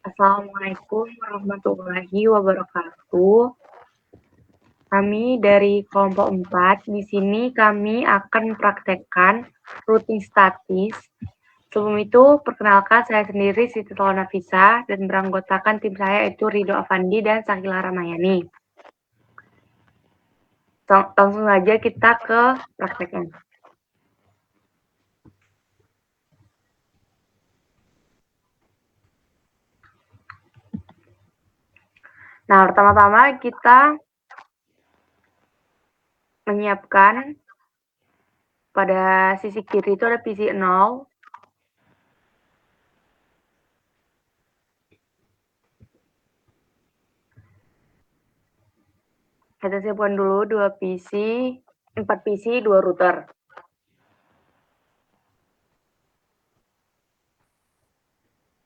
Assalamualaikum warahmatullahi wabarakatuh. Kami dari kelompok 4, di sini kami akan mempraktekkan routing statis. Sebelum itu, perkenalkan saya sendiri Siti Nafisa dan beranggotakan tim saya itu Rido Avandi dan Sakila Ramayani. Langsung saja kita ke prakteknya. Nah, pertama-tama kita menyiapkan pada sisi kiri itu ada PC 0. Kita siapkan dulu 4 PC, 2 router.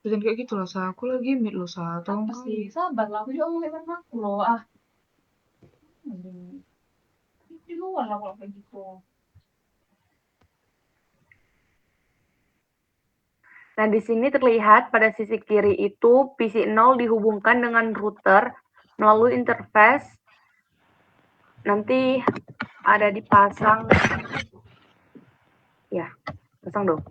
Jangan kayak gitu loh, Sa. Aku lagi meet lo, Sa. Tolong Apa sih? Sabar lah, aku juga mau lewat aku loh. Di luar lah kalau kayak gitu. Nah, di sini terlihat pada sisi kiri itu PC 0 dihubungkan dengan router melalui interface. Nanti ada dipasang. Ya, pasang dong.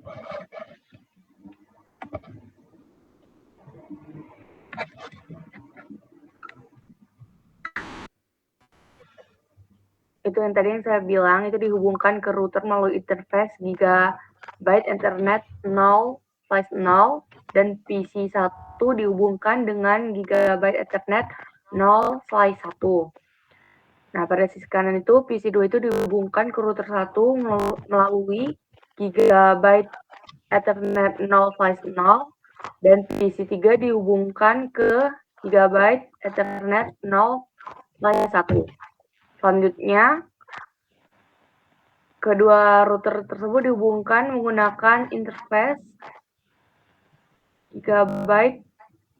Itu yang tadi yang saya bilang, itu dihubungkan ke router melalui interface Gigabyte Ethernet 0/0 dan PC 1 dihubungkan dengan Gigabyte Ethernet 0/1. Nah, pada sisi kanan itu PC 2 itu dihubungkan ke router 1 melalui Gigabyte Ethernet 0/0 dan PC 3 dihubungkan ke Gigabyte Ethernet 0/1. Selanjutnya, kedua router tersebut dihubungkan menggunakan interface Gigabyte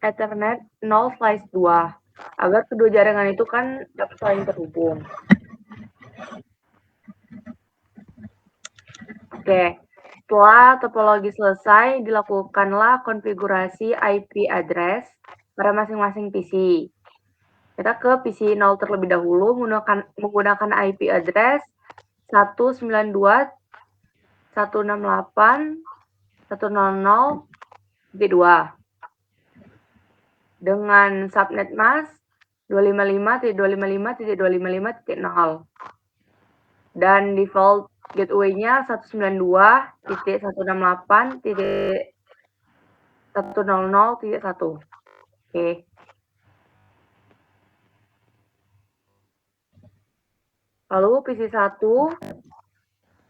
Ethernet 0/2 agar kedua jaringan itu kan dapat saling terhubung. Oke, setelah topologi selesai, dilakukanlah konfigurasi IP address pada masing-masing PC. Kita ke PC 0 terlebih dahulu menggunakan IP address 192.168.100.2 dengan subnet mask 255.255.255.0 dan default gateway-nya 192.168.100.1. Oke. Lalu PC 1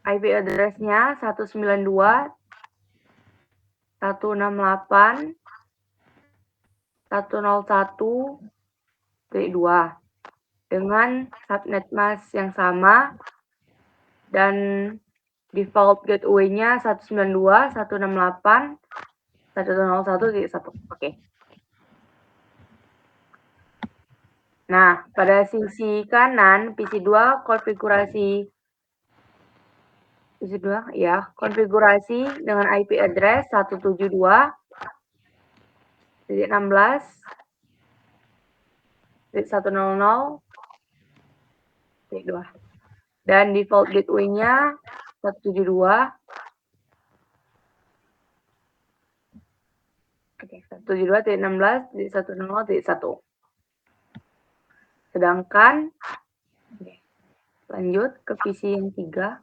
IP address-nya 192.168.101.2 dengan subnet mask yang sama dan default gateway-nya 192.168.101.1. Oke. Nah, pada sisi kanan PC 2 konfigurasi dengan IP address 172.168.100.2 dan default gateway-nya 172.16.100.1. Sedangkan lanjut ke PC yang 3.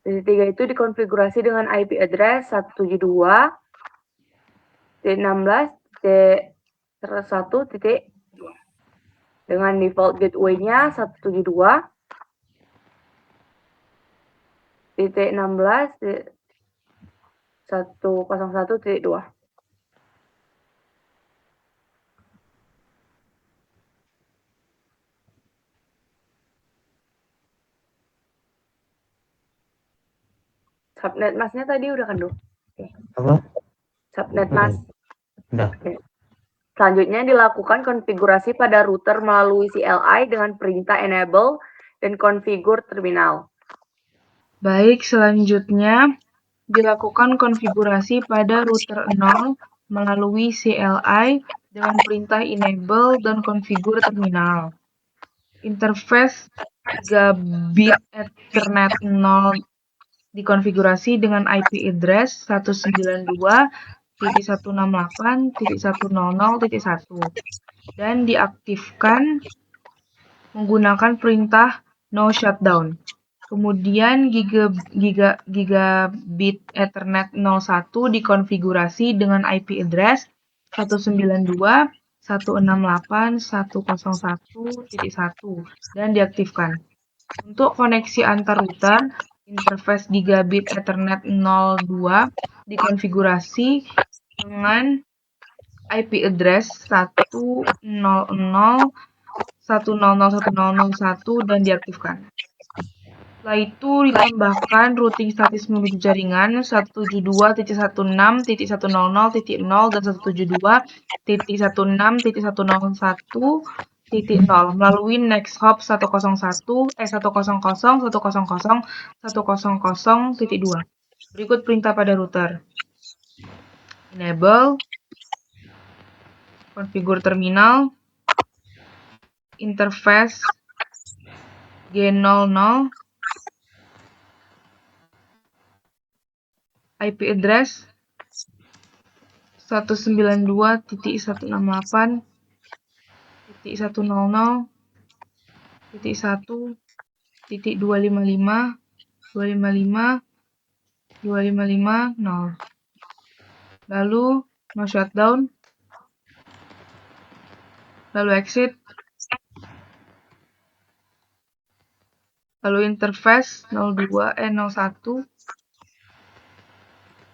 PC 3 itu dikonfigurasi dengan IP address 172.16.100.2 dengan default gateway-nya 172.16.101.2. Subnet mask-nya tadi udah kan, Dok? Apa? Subnet mask. Udah. Oke. Selanjutnya dilakukan konfigurasi pada router melalui CLI dengan perintah enable dan configure terminal. Baik, selanjutnya dilakukan konfigurasi pada router 0 melalui CLI dengan perintah enable dan configure terminal. Interface gigabit Ethernet 0 dikonfigurasi dengan IP address 192.168.100.1 dan diaktifkan menggunakan perintah no shutdown. Kemudian gigabit Ethernet 01 dikonfigurasi dengan IP address 192.168.101.1 dan diaktifkan. Untuk koneksi antar router, interface gigabit Ethernet 02 dikonfigurasi dengan IP address 100.100.101 dan diaktifkan. Setelah itu ditambahkan routing statis menuju jaringan 172.16.100.0 dan 172.16.101.0 melalui next hop 100.100.100.100.2. Berikut perintah pada router. Enable, configure terminal, interface G00, IP address 192.168.1.255.255.255.0. Lalu no shutdown, lalu exit, lalu interface 01,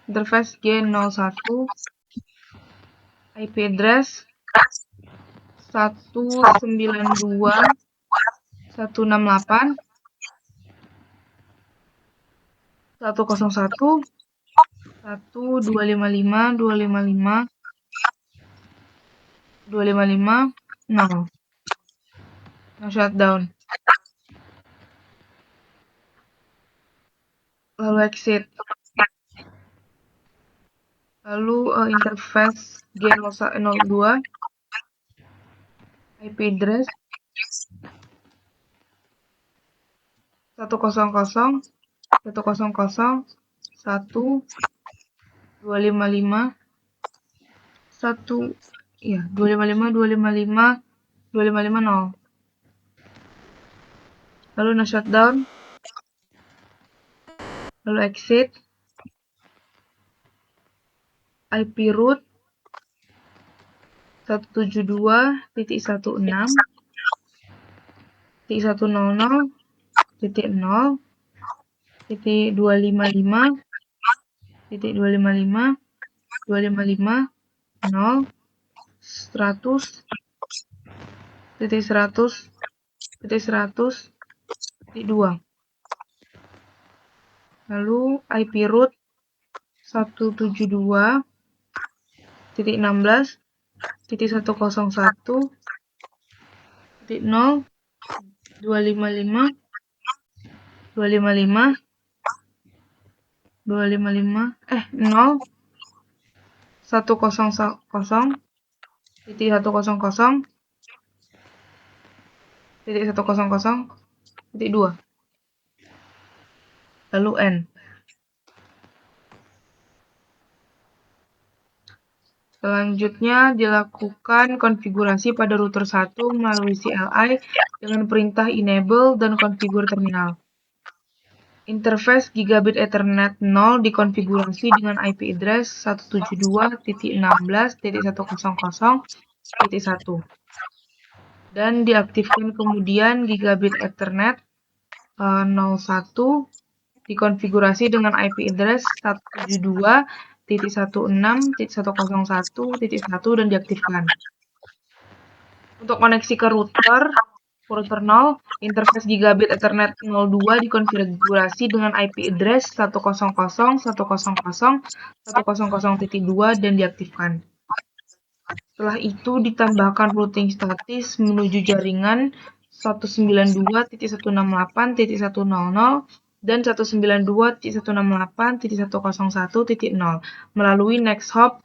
interface G01, IP address 192.168.101.1.255.255.0. No shutdown. Lalu exit. Lalu interface G02, IP address 100.1.1.255.255.0. Lalu no shutdown, lalu exit, IP root 172.1.0.255.100.100.2. Lalu IP root 172.168.0.100.100.2. Lalu N. Selanjutnya dilakukan konfigurasi pada router 1 melalui CLI dengan perintah enable dan configure terminal. Interface gigabit Ethernet 0 dikonfigurasi dengan IP address 172.16.100.1 dan diaktifkan. Kemudian gigabit Ethernet 01 dikonfigurasi dengan IP address 172.16.101.1 dan diaktifkan. Untuk koneksi ke router 0, interface gigabit Ethernet 02 dikonfigurasi dengan IP address 100.100.100.2 dan diaktifkan. Setelah itu ditambahkan routing statis menuju jaringan 192.168.100 dan 192.168.101.0 melalui next hop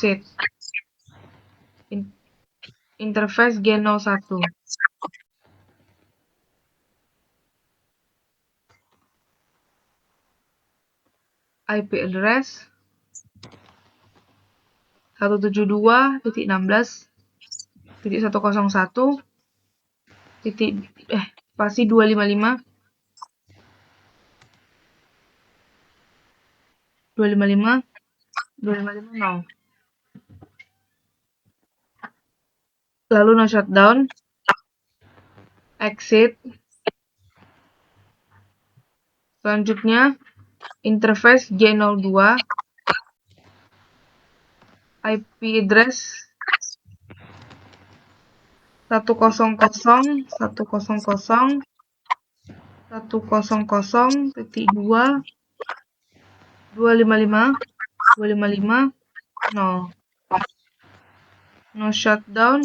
Exit. Interface G01. IP address 172.16.101 spasi 255 255 0. Lalu no shutdown, exit. Selanjutnya interface G02, IP address 100.100.255 0. No shutdown,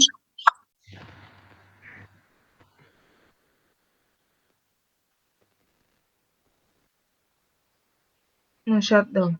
no shutdown.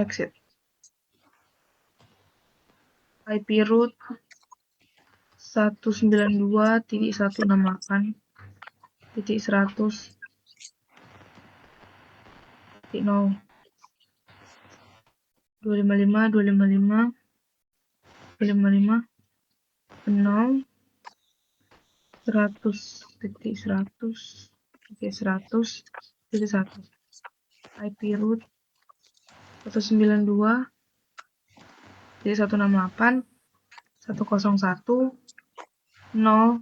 Exit. IP root 192.168.100.0 255 255 255 0 100.100.100.1 IP root 192.168.101 0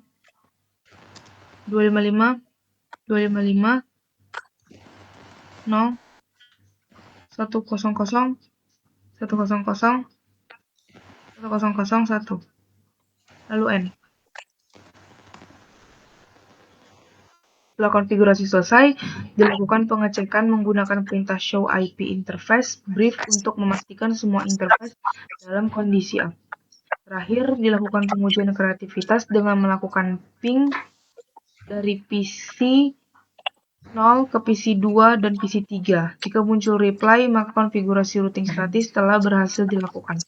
255 255 0 100 100 1001. Lalu N. Setelah konfigurasi selesai, dilakukan pengecekan menggunakan perintah show IP interface brief untuk memastikan semua interface dalam kondisi aman. Terakhir, dilakukan pengujian kreativitas dengan melakukan ping dari PC 0 ke PC 2 dan PC 3. Jika muncul reply, maka konfigurasi routing statis telah berhasil dilakukan.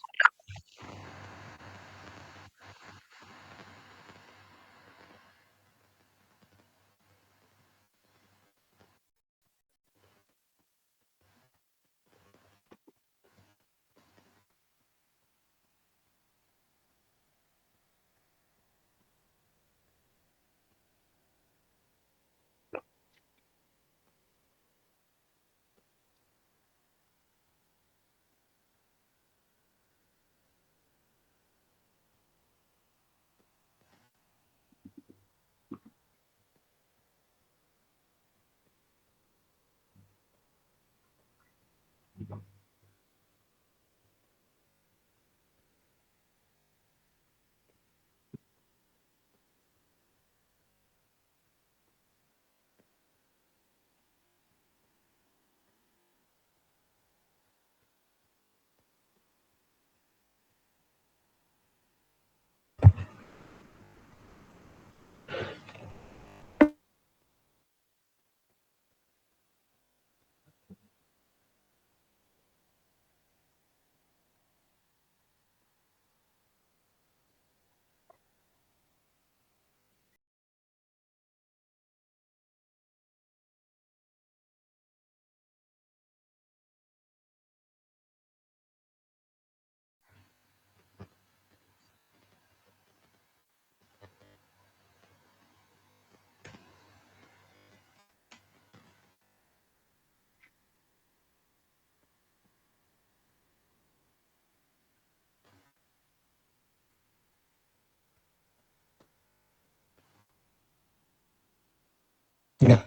Iya.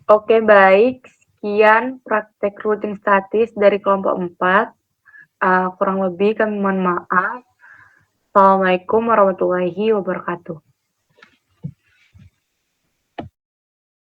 Oke, baik. Sekian praktek routing statis dari kelompok 4. Kurang lebih kami mohon maaf. Assalamualaikum warahmatullahi wabarakatuh.